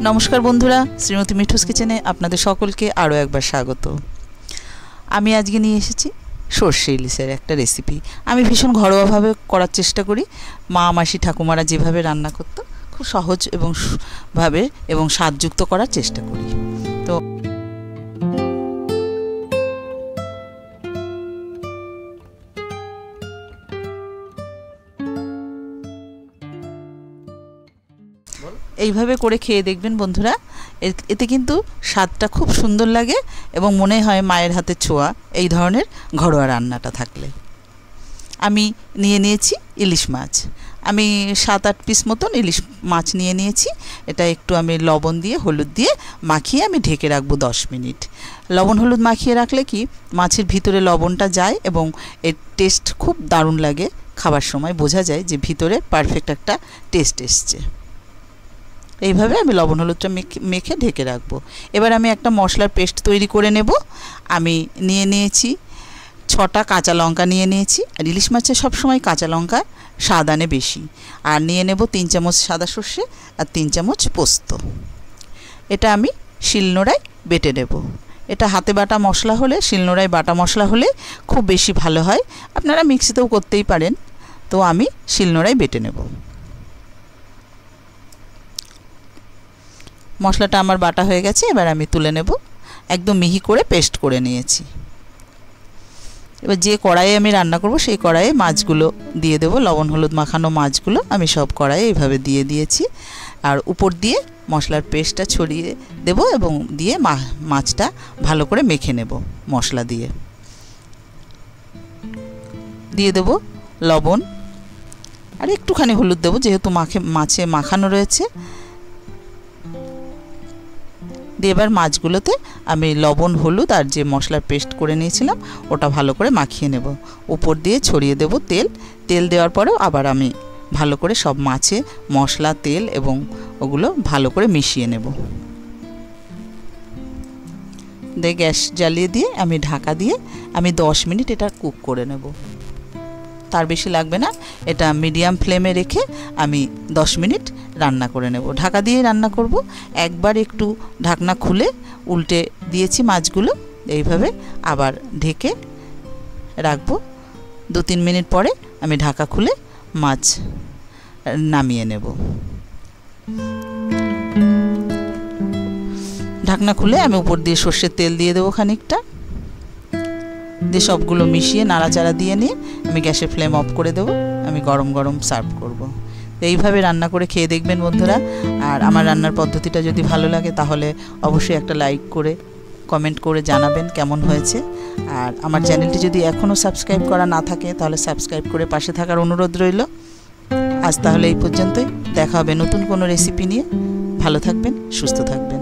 নমস্কার বন্ধুরা, শ্রীমতী মিঠুস কিচেনে আপনাদের সকলকে আরও একবার স্বাগত। আমি আজকে নিয়ে এসেছি সর্ষে ইলিশের একটা রেসিপি। আমি ভীষণ ঘরোয়াভাবে করার চেষ্টা করি। মা মাসি ঠাকুমারা যেভাবে রান্না করতো খুব সহজ এবং ভাবে এবং স্বাদযুক্ত করার চেষ্টা করি। তো এইভাবে করে খেয়ে দেখবেন বন্ধুরা, এতে কিন্তু স্বাদটা খুব সুন্দর লাগে এবং মনে হয় মায়ের হাতের ছোঁয়া এই ধরনের ঘরোয়া রান্নাটা থাকলে। আমি নিয়ে নিয়েছি ইলিশ মাছ। আমি 7-8 পিস মতন ইলিশ মাছ নিয়ে নিয়েছি। এটা একটু আমি লবণ দিয়ে হলুদ দিয়ে মাখিয়ে আমি ঢেকে রাখবো 10 মিনিট। লবণ হলুদ মাখিয়ে রাখলে কি মাছের ভিতরে লবণটা যায় এবং এর টেস্ট খুব দারুণ লাগে। খাবার সময় বোঝা যায় যে ভিতরে পারফেক্ট একটা টেস্ট এসছে। এইভাবে আমি লবণ হলুদটা মেখে ঢেকে রাখবো। এবার আমি একটা মশলার পেস্ট তৈরি করে নেব। আমি নিয়ে নিয়েছি 6টা কাঁচা লঙ্কা নিয়ে নিয়েছি। আর ইলিশ মাছে সবসময় কাঁচা লঙ্কা স্বাদ আনে বেশি। আর নিয়ে নেব 3 চামচ সাদা সর্ষে আর 3 চামচ পোস্ত। এটা আমি শিলনোড়ায় বেটে নেব। এটা হাতে বাটা মশলা হলে, শিলনোড়ায় বাটা মশলা হলে খুব বেশি ভালো হয়। আপনারা মিক্সিতেও করতেই পারেন, তো আমি শিলনোড়ায় বেটে নেব। মশলাটা আমার বাটা হয়ে গেছে, এবার আমি তুলে নেব। একদম মিহি করে পেস্ট করে নিয়েছি। এবার যে কড়াইয়ে আমি রান্না করব সেই কড়াইয়ে মাছগুলো দিয়ে দেব। লবণ হলুদ মাখানো মাছগুলো আমি সব কড়াইয়ে এইভাবে দিয়ে দিয়েছি। আর উপর দিয়ে মশলার পেস্টটা ছড়িয়ে দেব এবং দিয়ে মাছটা ভালো করে মেখে নেব। মশলা দিয়ে দেব লবণ আর একটুখানি হলুদ দেব, যেহেতু মাছে মাখানো রয়েছে। দিয়ে এবার মাছগুলোতে আমি লবণ হলুদ আর যে মশলার পেস্ট করে নিয়েছিলাম ওটা ভালো করে মাখিয়ে নেব। উপর দিয়ে ছড়িয়ে দেব তেল দেওয়ার পরেও আবার আমি ভালো করে সব মাছে মশলা তেল এবং ওগুলো ভালো করে মিশিয়ে নেব। দিয়ে গ্যাস জ্বালিয়ে দিয়ে আমি ঢাকা দিয়ে আমি 10 মিনিট এটা কুক করে নেব। তার বেশি লাগবে না। এটা মিডিয়াম ফ্লেমে রেখে আমি 10 মিনিট রান্না করে নেব। ঢাকা দিয়ে রান্না করব। একবার একটু ঢাকনা খুলে উল্টে দিয়েছি মাছগুলো। এইভাবে আবার ঢেকে রাখবো। 2-3 মিনিট পরে আমি ঢাকা খুলে মাছ নামিয়ে নেব। ঢাকনা খুলে আমি উপর দিয়ে সর্ষের তেল দিয়ে দেবো খানিকটা। দিয়ে সবগুলো মিশিয়ে নাড়াচাড়া দিয়ে নিয়ে আমি গ্যাসের ফ্লেম অফ করে দেবো। আমি গরম গরম সার্ভ করব। এইভাবে রান্না করে খেয়ে দেখবেন বন্ধুরা। আর আমার রান্নার পদ্ধতিটা যদি ভালো লাগে তাহলে অবশ্যই একটা লাইক করে কমেন্ট করে জানাবেন কেমন হয়েছে। আর আমার চ্যানেলটি যদি এখনও সাবস্ক্রাইব করা না থাকে তাহলে সাবস্ক্রাইব করে পাশে থাকার অনুরোধ রইল। আজ তাহলে এই পর্যন্তই। দেখা হবে নতুন কোনো রেসিপি নিয়ে। ভালো থাকবেন, সুস্থ থাকবেন।